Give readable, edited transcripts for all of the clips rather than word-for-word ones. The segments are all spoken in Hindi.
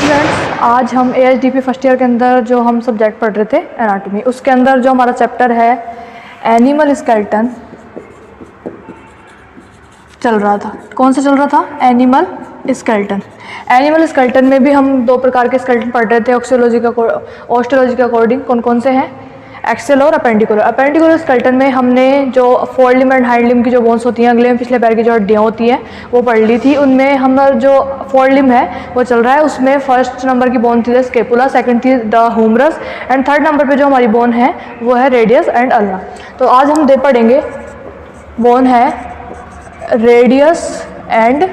स्टूडेंट्स, आज हम AHDP फर्स्ट ईयर के अंदर जो हम सब्जेक्ट पढ़ रहे थे एनाटॉमी, उसके अंदर जो हमारा चैप्टर है एनिमल स्केलेटन चल रहा था। कौन सा चल रहा था? Animal skeleton. एनिमल स्केलेटन में भी हम दो प्रकार के स्केलेटन पढ़ रहे थे ऑस्टियोलॉजी के अकॉर्डिंग। कौन कौन से हैं? एक्सेल और अपेंडिकुलर। अपेंडिकुलर स्केलेटन में हमने जो four limb and hind limb की जो बोन्स होती हैं, अगले में पिछले पैर की जो हड्डियाँ होती हैं, वो पढ़ ली थी। उनमें हम जो फोर लिम्ब है वो चल रहा है, उसमें फर्स्ट नंबर की बोन थी स्केपुला, सेकंड थी the humerus and third number पे जो हमारी बोन है वो है रेडियस एंड अल्ना। तो आज हम पढ़ेंगे बोन है radius and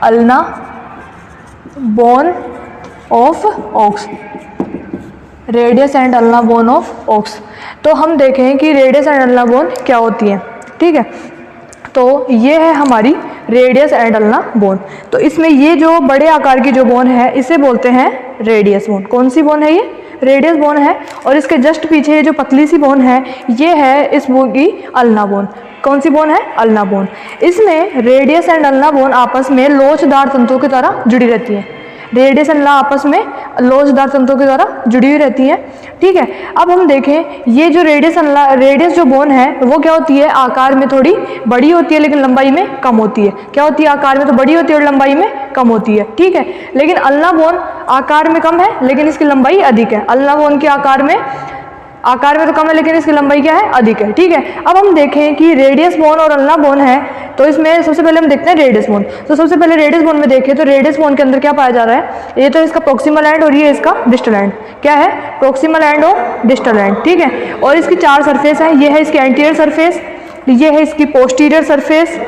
ulna, bone of aux. Radius and ulna bone of aux. तो हम देखें कि रेडियस एंड अल्ना बोन क्या होती है। ठीक है, तो ये है हमारी रेडियस एंड अल्ना बोन। तो इसमें ये जो बड़े आकार की जो बोन है इसे बोलते हैं रेडियस बोन। कौन सी बोन है? ये रेडियस बोन है। और इसके जस्ट पीछे ये जो पतली सी बोन है ये है इस बोन की अल्ना बोन। कौन सी बोन है? Ulna bone. इसमें रेडियस एंड अल्ना बोन आपस में लोचदार तंतुओं की तरह जुड़ी रहती हैं। रेडियस एंड अल्ना आपस में लोचदार तंतुओं की तरह जुड़ी हुई रहती हैं। ठीक है, अब हम देखें ये जो रेडियस जो बोन है वो क्या होती है? आकार में थोड़ी बड़ी होती है लेकिन लंबाई में कम होती है। क्या होती है? आकार में तो बड़ी होती है और लंबाई में कम होती है। ठीक है, लेकिन अल्ना बोन आकार में कम है लेकिन इसकी लंबाई अधिक है। अल्ना बोन के आकार में तो कम है लेकिन इसकी लंबाई क्या है? अधिक है। ठीक है, अब हम देखें कि रेडियस बोन और अल्ना बोन है, तो इसमें सबसे पहले हम देखते हैं रेडियस बोन। तो सबसे पहले रेडियस बोन में देखें तो रेडियस बोन के अंदर क्या पाया जा रहा है? ये तो इसका प्रोक्सिमल एंड और ये इसका डिस्टल एंड। क्या है? प्रोक्सिमल एंड और डिस्टल एंड। ठीक है, और इसकी चार सरफेस है। ये है इसकी एंटीरियर सरफेस, ये है इसकी पोस्टीरियर सरफेस,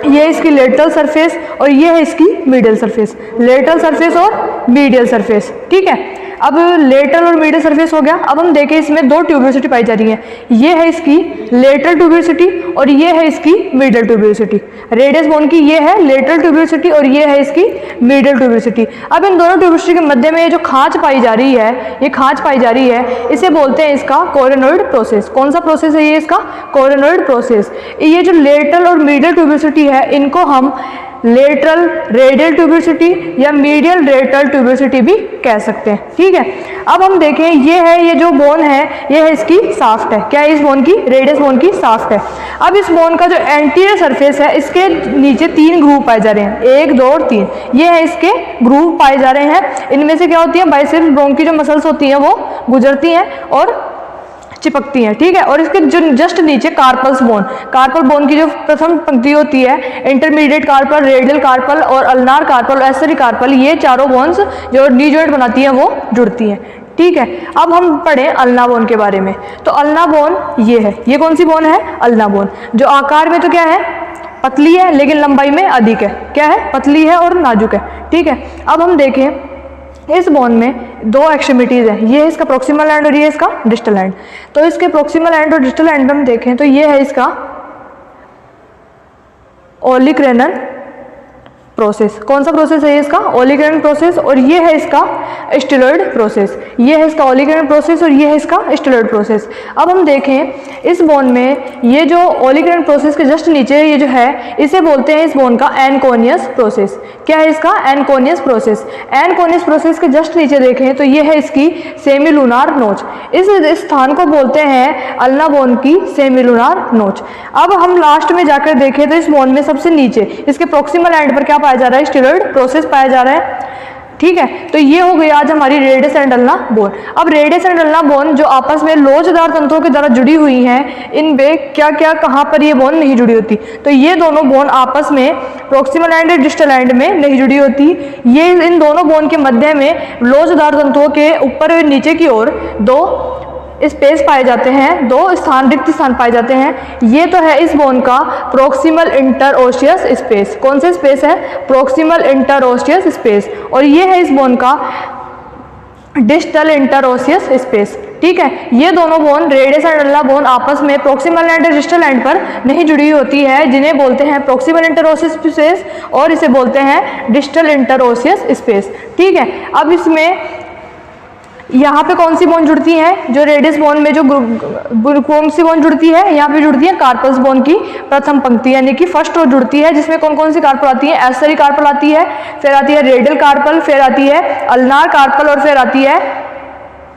ये इसकी लेटरल सरफेस और ये है इसकी मीडियल सरफेस। लेटरल सरफेस और मीडियल सरफेस। ठीक है, अब लेटरल और मीडियल सरफेस हो गया। अब हम देखें इसमें दो ट्यूब्योसिटी पाई जा रही है। ये है इसकी लेटरल ट्यूब्योसिटी और ये है इसकी मीडियल ट्यूब्योसिटी। रेडियस बोन की ये है लेटरल ट्यूब्योसिटी और ये है इसकी मीडियल ट्यूब्योसिटी। अब इन दोनों ट्यूब्योसिटी के मध्य में ये जो खांच पाई जा रही है, ये खांच पाई जा रही है, इसे बोलते हैं इसका कोरोनॉइड प्रोसेस। कौन सा प्रोसेस है ये? इसका कोरोनॉइड प्रोसेस। ये जो लेटरल और मीडियल ट्यूब्योसिटी है इनको हम लेटरल रेडियल ट्यूब्योसिटी या मीडियल लेटरल ट्यूब्योसिटी भी कह सकते हैं। ठीक है, अब हम देखें ये जो बोन है ये है इसकी साफ्ट है। क्या है इस बोन की? रेडियस बोन की साफ्ट है। अब इस बोन का जो एंटीरियर सरफेस है इसके नीचे तीन ग्रूव पाए जा रहे हैं, 1, 2 और 3। ये है इसके ग्रूव पाए जा रहे हैं। इनमें से क्या होती है? बाइसेप्स ब्रोंकी की जो मसल्स होती हैं वो गुजरती हैं और चिपकती हैं। ठीक है, और इसके जो जस्ट नीचे कार्पल्स बोन, कार्पल बोन की जो प्रथम पंक्ति होती है, इंटरमीडिएट कार्पल, रेडियल कार्पल और अल्नार कार्पल, एसेरी कार्पल, ये चारों बोन्स जो नी जॉइंट बनाती हैं वो जुड़ती हैं। ठीक है, अब हम पढ़ें अल्ना बोन के बारे में। तो अल्ना बोन ये है। ये कौन सी बोन है? अल्ना बोन, जो आकार में तो क्या है? पतली है लेकिन लंबाई में अधिक है। क्या है? पतली है और नाजुक है। ठीक है, अब हम देखें इस बोन में दो एक्सट्रीमिटीज है। ये है इसका प्रोक्सिमल एंड और ये इसका डिस्टल एंड। तो इसके प्रोक्सिमल एंड और डिस्टल एंड में हम देखें तो ये है इसका ओलिक्रेनल प्रोसेस। कौन सा प्रोसेस है? ये इसका ओलिक्रेनल प्रोसेस और ये है इसका स्टेरॉइड प्रोसेस। ये है इसका ओलिक्रेनल प्रोसेस और ये है इसका स्टेरॉइड प्रोसेस। अब हम देखें इस बोन में ये जो ओलिक्रेनल प्रोसेस के जस्ट नीचे ये जो है इसे बोलते हैं इस बोन का एनकोनियस प्रोसेस। क्या है इसका? Anconeus process. एनकोनियस प्रोसेस के जस्ट नीचे देखें तो ये है इसकी सेमीलुनार नोच। इस स्थान को बोलते हैं अल्ना बोन की सेमीलुनार नोच। अब हम लास्ट में जाकर देखें तो इस बोन में सबसे नीचे इसके प्रोक्सिमल एंड पर क्या पाया जा रहा है? स्टेरॉइड प्रोसेस पाया जा रहा है। ठीक है, तो ये हो गई आज हमारी रेडियस एंड अल्ना बोन। अब रेडियस एंड अल्ना बोन जो आपस में लोचदार तंतुओं की तरह जुड़ी हुई हैं, इनमें क्या क्या कहाँ पर ये बोन नहीं जुड़ी होती? तो ये दोनों बोन आपस में प्रोक्सिमल एंड और डिस्टल एंड में नहीं जुड़ी होती। ये इन दोनों बोन के मध्य में लोचदार तंतुओं के ऊपर और नीचे की ओर दो स्पेस पाए जाते हैं, दो रिक्त स्थान पाए जाते हैं। ये तो है इस बोन का प्रोक्सिमल इंटरओशियस स्पेस। कौन सा स्पेस है? Proximal interosseous space. और ये है इस बोन का डिस्टल इंटरओशियस स्पेस। ठीक है, ये दोनों bone radius and ulna bone आपस में प्रोक्सिमल एंड और डिस्टल एंड पर नहीं जुड़ी होती है, जिन्हें बोलते हैं प्रोक्सिमल इंटरओशियस स्पेस और इसे बोलते हैं डिस्टल इंटरओशियस स्पेस। ठीक है, अब इसमें यहाँ पे कौन सी बॉन्ड जुड़ती हैं, जो रेडियस बॉन्ड में जो कौन सी बॉन्ड जुड़ती है, यहाँ पे जुड़ती है कार्पल्स बॉन्ड की प्रथम पंक्ति, यानी कि फर्स्ट रो जुड़ती है, जिसमें कौन कौन सी कार्पल आती है, एस्टरी कार्पल आती है, फिर आती है रेडियल कार्पल, फिर आती है अल्नार कार्पल और फिर आती है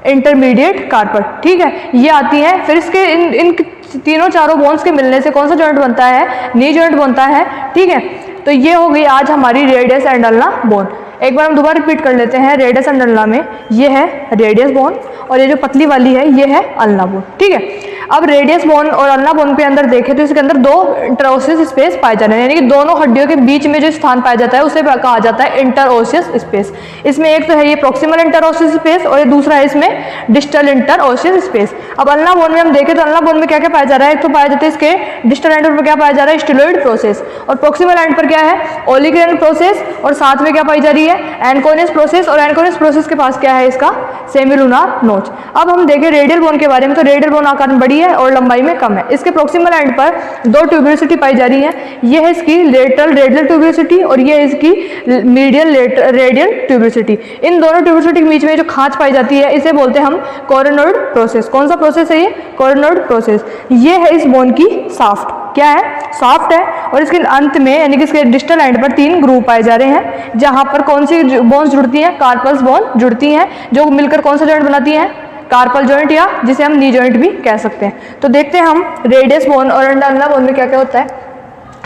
इंटरमीडिएट कार्पल। ठीक है, ये आती है। फिर इसके इन तीनों चारों बॉन्ड्स के मिलने से कौन सा जॉइंट बनता है, नी जॉइंट बनता है। ठीक है, तो ये हो गई आज हमारी रेडियस एंड अल्ना बॉन्ड। एक बार हम दोबारा रिपीट कर लेते हैं। रेडियस एंड अल्ना में ये है रेडियस बॉन्ड और ये जो पतली वाली है ये है अल्ना बॉन्ड। ठीक है, अब रेडियस बॉन्ड और अल्ना बॉन्ड के अंदर देखें तो इसके अंदर दो इंटरओसियस स्पेस पाए जाते हैं, यानी कि दोनों हड्डियों के बीच में जो स्थान पाया जाता है उसे कहा जाता है इंटरओसियस स्पेस। इसमें एक तो है ये प्रॉक्सिमल इंटरओसियस स्पेस और ये दूसरा है इसमें डिस्टल इंटरओसियस स्पेस। अब अल्ना बॉन्ड में हम देखें तो अल्ना बॉन्ड में क्या क्या पाया जा रहा है, एक तो पाया जाता है इसके डिस्टल एंड पर क्या पाया जा रहा है, स्टिलोइड प्रोसेस, और प्रॉक्सिमल एंड पर क्या है, ओलिगोडेंड्रल प्रोसेस, और साथ में क्या पाई जा रही है, एनकोनियस प्रोसेस, और एनकोनियस प्रोसेस के पास क्या है इसका सेमिलुनार नोच। अब हम देखें रेडियल बोन के बारे में, तो रेडियल बोन आकार में बड़ी है और लंबाई में कम है। इसके प्रॉक्सिमल एंड पर दो ट्यूबुलोसिटी पाई जा रही है, ये है इसकी लेटरल रेडियल ट्यूबुलोसिटी और ये है इसकी मीडियल रेडियल ट्यूबुलोसिटी। इन दोनों ट्यूबुलोसिटी के बीच में जो खांच पाई जाती है इसे बोलते हैं हम कोरोनोइड प्रोसेस। कौन सा प्रोसेस है ये, कोरोनोइड प्रोसेस। ये है इस बोन की साफ्ट, क्या है, साफ्ट है, और इसके अंत में यानी कि इसके डिस्टल एंड पर तीन ग्रुव पाए जा रहे हैं, जहां पर कौन सी बोन्स जुड़ती हैं, कार्पल्स बोन जुड़ती हैं, जो मिलकर कौन सा जॉइंट बनाती हैं, कार्पल जॉइंट, या जिसे हम नी जॉइंट भी कह सकते हैं। तो देखते हैं हम रेडियस बोन और अल्ना बोन में क्या क्या होता है।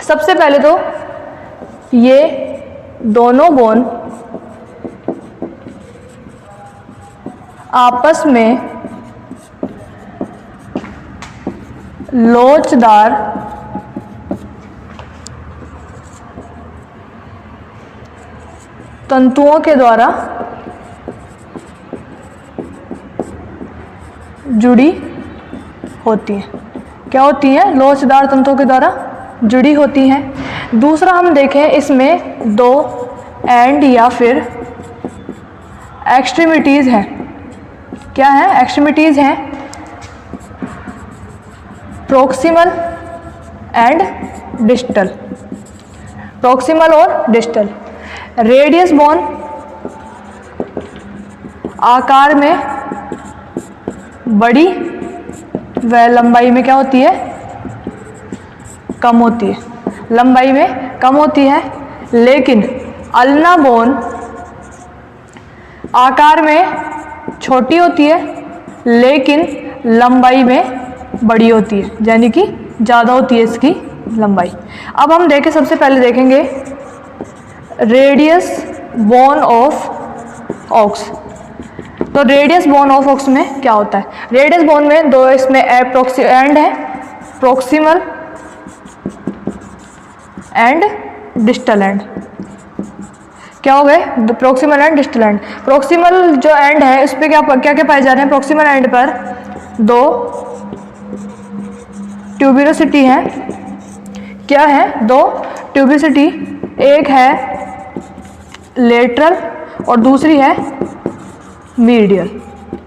सबसे पहले तो ये दोनों बोन आपस में लोचदार तंतुओं के द्वारा जुड़ी होती हैं। क्या होती हैं, लोचदार तंतुओं के द्वारा जुड़ी होती हैं। दूसरा हम देखें, इसमें दो एंड या फिर एक्सट्रीमिटीज़ हैं। क्या है, एक्सट्रीमिटीज़ हैं, प्रॉक्सिमल एंड डिस्टल, प्रॉक्सिमल और डिस्टल। रेडियस बोन आकार में बड़ी व लंबाई में क्या होती है, कम होती है, लंबाई में कम होती है। लेकिन अल्ना बोन आकार में छोटी होती है लेकिन लंबाई में बड़ी होती है, यानी कि ज़्यादा होती है इसकी लंबाई। अब हम देखें, सबसे पहले देखेंगे रेडियस बोन ऑफ ऑक्स। तो रेडियस बोन ऑफ ऑक्स में क्या होता है, रेडियस बोन में दो इसमें एंड है, प्रॉक्सिमल एंड डिस्टल एंड। क्या हो गए, proximal and distal end. Proximal जो एंड है उस पर क्या क्या पाए जा रहे हैं, प्रॉक्सिमल एंड पर दो ट्यूबुलोसिटी है। क्या है, दो ट्यूबुलोसिटी, एक है लेटरल और दूसरी है मीडियल।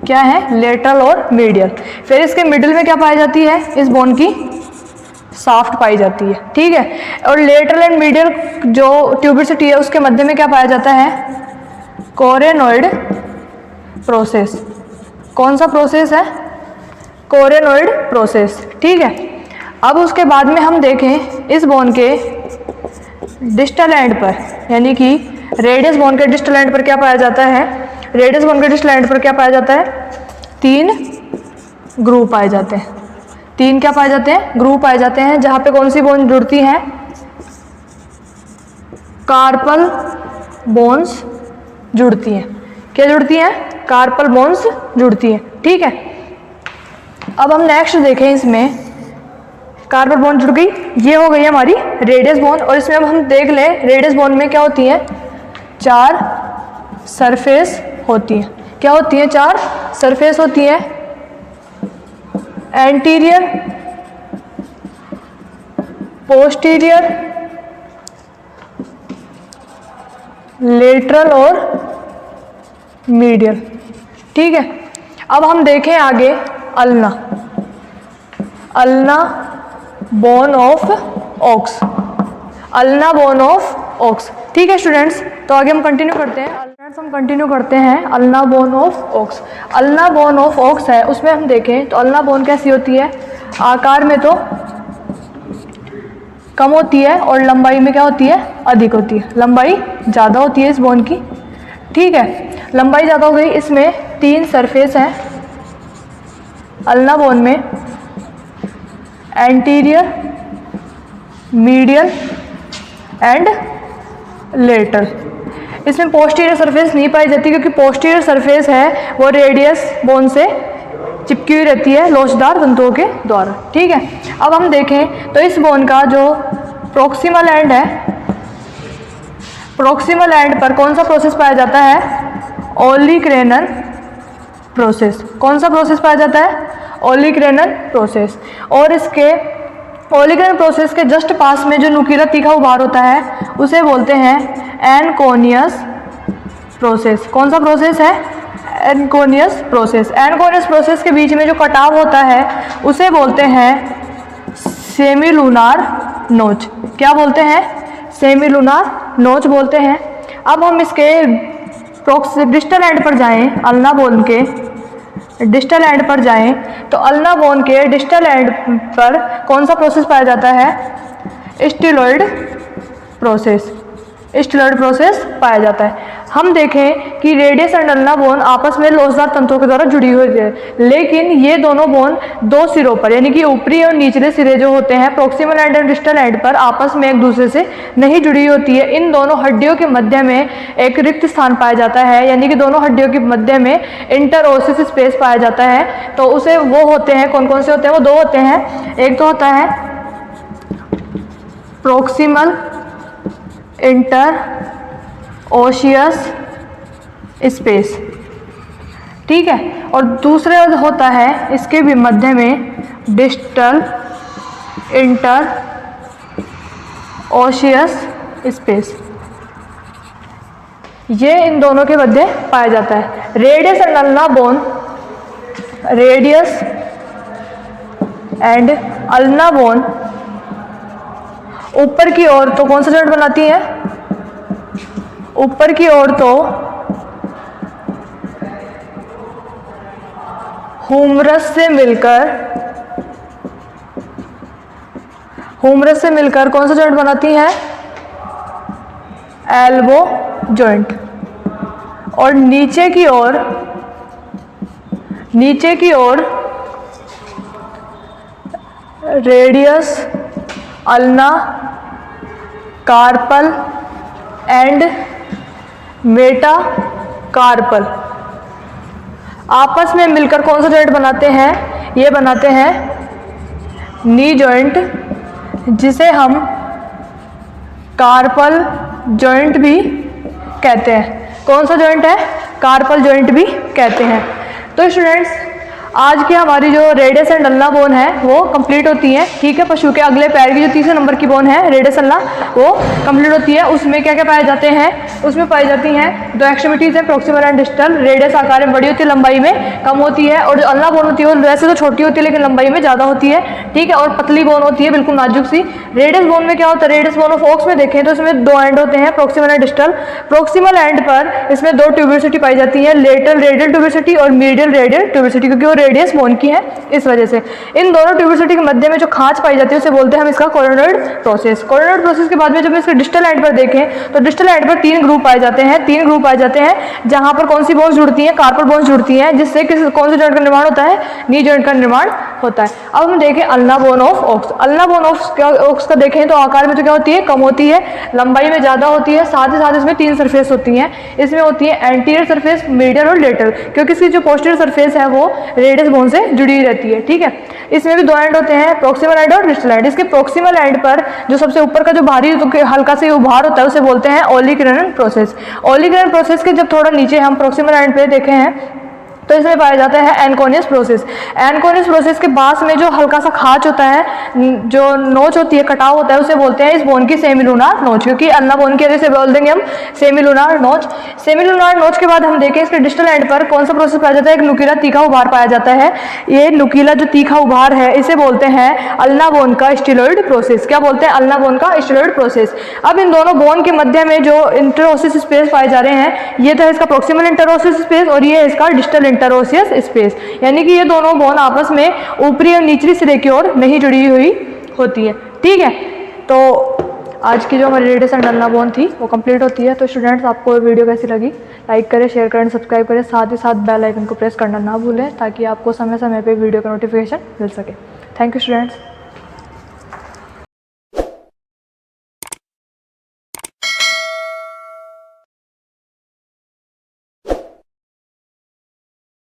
क्या है, लेटरल और मीडियल। फिर इसके मिडिल में क्या पाई जाती है, इस बोन की साफ्ट पाई जाती है। ठीक है, और लेटरल एंड मीडियल जो ट्यूबुलोसिटी है उसके मध्य में क्या पाया जाता है, कोरेनोइड प्रोसेस। कौन सा प्रोसेस है, कोरेनोइड प्रोसेस। ठीक है, अब उसके बाद में हम देखें इस बोन के डिस्टल एंड पर, यानी कि रेडियस बोन के डिस्टल एंड पर क्या पाया जाता है, रेडियस बोन के डिस्टल एंड पर क्या पाया जाता है, तीन ग्रुव पाए जाते हैं। तीन क्या पाए जाते हैं, ग्रुव पाए जाते हैं, जहां पे कौन सी बोन जुड़ती हैं, कार्पल बोन्स जुड़ती हैं। क्या जुड़ती हैं, कार्पल बोन्स जुड़ती हैं। ठीक है, अब हम नेक्स्ट देखें, इसमें कार्पल बोन जुड़ गई, ये हो गई हमारी रेडियस बोन। और इसमें अब हम देख लें रेडियस बोन में क्या होती है, चार सरफेस होती हैं। क्या होती हैं, चार सरफेस होती हैं, एंटीरियर, पोस्टीरियर, लेटरल और मीडियल। ठीक है, अब हम देखें आगे ulna, ulna bone of aux, ulna bone of aux. ठीक है स्टूडेंट्स, तो आगे हम कंटिन्यू करते हैं। स्टूडेंट्स हम कंटिन्यू करते हैं ulna bone of ox. Ulna bone of ox है, उसमें हम देखें तो अल्ना बोन कैसी होती है, आकार में तो कम होती है और लंबाई में क्या होती है, अधिक होती है। लंबाई ज़्यादा होती है इस बोन की, ठीक है, लंबाई ज़्यादा हो गई। इसमें 3 सरफेस हैं अल्ना बोन में, एंटीरियर, मीडियल एंड लेटरल। इसमें पोस्टीरियर सरफेस नहीं पाई जाती क्योंकि पोस्टीरियर सरफेस है वो रेडियस बोन से चिपकी हुई रहती है लोचदार तंतुओं के द्वारा, ठीक है। अब हम देखें तो इस बोन का जो प्रोक्सिमल एंड है, प्रोक्सिमल एंड पर कौन सा प्रोसेस पाया जाता है, ओलिक्रेनल प्रोसेस। कौन सा प्रोसेस पाया जाता है, ओलिक्रेनल प्रोसेस। और इसके ओलिक्रेनल प्रोसेस के जस्ट पास में जो नुकीला तीखा उभार होता है उसे बोलते हैं एनकोनियस प्रोसेस। कौन सा प्रोसेस है, एनकोनियस प्रोसेस। एनकोनियस प्रोसेस के बीच में जो कटाव होता है उसे बोलते हैं सेमीलुनार नोच। क्या बोलते हैं, सेमीलुनार नोच बोलते हैं। अब हम इसके डिस्टल एंड पर जाएं, अल्ना बोन के डिस्टल एंड पर जाएं तो अल्ना बोन के डिस्टल एंड पर कौन सा प्रोसेस पाया जाता है, स्टीलॉइड प्रोसेस। स्टीलॉइड प्रोसेस पाया जाता है। हम देखें कि रेडियस एंड अल्ना बोन आपस में लोचदार तंतुओं के द्वारा जुड़ी हुई है, लेकिन ये दोनों बोन 2 सिरों पर यानी कि ऊपरी और निचले सिरे जो होते हैं प्रोक्सिमल एंड और डिस्टल एंड पर आपस में एक दूसरे से नहीं जुड़ी होती है। इन दोनों हड्डियों के मध्य में एक रिक्त स्थान पाया जाता है, यानी कि दोनों हड्डियों के मध्य में इंटरओसिस स्पेस पाया जाता है। तो उसे वो होते हैं, कौन कौन से होते हैं, वो 2 होते हैं। एक तो होता है प्रोक्सिमल इंटर ओशियस स्पेस, ठीक है, और दूसरे होता है इसके भी मध्य में डिस्टल इंटर ओशियस स्पेस। ये इन दोनों के मध्य पाया जाता है। Radius and ulna bone, radius and ulna bone ऊपर की ओर तो कौन सा जॉइंट बनाती है, ऊपर की ओर तो हुमरस से मिलकर कौन सा जॉइंट बनाती है, एल्बो जॉइंट। और नीचे की ओर radius, ulna, carpal and metacarpal आपस में मिलकर कौन सा जॉइंट बनाते हैं, ये बनाते हैं नी जॉइंट, जिसे हम कार्पल जॉइंट भी कहते हैं। कौन सा जॉइंट है, कार्पल जॉइंट भी कहते हैं। तो स्टूडेंट्स आज की हमारी जो रेडियस एंड अल्ना बोन है वो कंप्लीट होती है, ठीक है। पशु के अगले पैर की जो तीसरे नंबर की बोन है रेडियस अल्ना, वो कंप्लीट होती है। उसमें क्या क्या पाए जाते हैं, उसमें पाई जाती हैं 2 एक्सट्रीमिटीज है, प्रोक्सिमल एंड डिस्टल। रेडियस आकार में बड़ी होती है, लंबाई में कम होती है। और जो अल्ना बोन होती है वो वैसे तो छोटी होती है लेकिन लंबाई में ज़्यादा होती है, ठीक है, और पतली बोन होती है, बिल्कुल नाजुक सी। रेडियस बोन में क्या होता है, रेडियस बोन ऑफ ओक्स में देखें तो इसमें 2 एंड होते हैं, proximal and distal. Proximal and पर इसमें 2 ट्यूबियोसिटी पाई जाती है, लेटरल रेडियल ट्यूबियोसिटी और मीडियल रेडियल ट्यूबियोसिटी, क्योंकि वो रेडियस बोन की है इस वजह से। इन दोनों ट्यूबियोसिटी के मध्य में जो खांच पाई जाती है उसे बोलते हैं हम इसका कोरोनॉइड प्रोसेस। कोरोनॉइड प्रोसेस के बाद में जब इसके डिस्टल एंड पर देखें तो डिस्टल एंड पर 3 ग्रुप पाए जाते हैं, 3 ग्रुप पाए जाते हैं जहां पर कौन सी बोन्स जुड़ती हैं, कार्पल बोन्स जुड़ती हैं, जिससे कौन से जॉइंट का निर्माण होता है, नी जॉइंट का निर्माण होता है। अब हम देखें ulna bone of ox. Ulna bone of ox का देखें तो आकार में तो क्या होती है, कम होती है, लंबाई में ज़्यादा होती है, साथ ही साथ इसमें 3 सरफेस होती हैं। इसमें होती है एंटीरियर सरफेस, मीडियल और लेटरल, क्योंकि इसकी जो पोस्टीरियर सरफेस है वो रेडियस बोन से जुड़ी हुई रहती है, ठीक है। इसमें भी 2 एंड होते हैं, प्रोक्सिमल एंड और डिस्टल एंड। इसके प्रोक्सिमल एंड पर जो सबसे ऊपर का जो भारी हल्का से उभार होता है उसे बोलते हैं ओलिक्रेनल प्रोसेस। ओलिक्रेनल प्रोसेस के जब थोड़ा नीचे हम प्रोक्सिमल एंड पे देखे हैं तो इसमें पाया जाता है एनकोनियस प्रोसेस। एनकोनियस प्रोसेस के पास में जो हल्का सा खाच होता है, जो नोच होती है, कटाव होता है, उसे बोलते हैं इस बोन की सेमिलुनार नोच, क्योंकि अल्ना बोन की वजह से बोल देंगे हम सेमिलुनार नोच। सेमिलुनार नोच के बाद हम देखें इसके डिस्टल एंड पर कौन सा प्रोसेस पाया जाता है, एक नुकीला तीखा उभार पाया जाता है। ये नुकीला जो तीखा उभार है इसे बोलते हैं अल्ना बोन का स्टीलॉइड प्रोसेस। क्या बोलते हैं? अल्ना बोन का स्टीलॉइड प्रोसेस। अब इन दोनों बोन के मध्य में जो इंटरओसियस स्पेस पाए जा रहे हैं, ये तो है इसका प्रोक्सिमल इंटरओसियस स्पेस और ये है इसका डिस्टल इंटरओसियस स्पेस, यानी कि ये दोनों बोन आपस में ऊपरी और निचली सिरे की ओर नहीं जुड़ी हुई होती है। ठीक है, तो आज की जो हमारी रेडियस एंड अल्ना बोन थी वो कंप्लीट होती है। तो स्टूडेंट्स, आपको वीडियो कैसी लगी, लाइक करें, शेयर करें, सब्सक्राइब करें, साथ ही साथ बेल आइकन को प्रेस करना ना भूलें ताकि आपको समय समय पे वीडियो का नोटिफिकेशन मिल सके। Thank you students.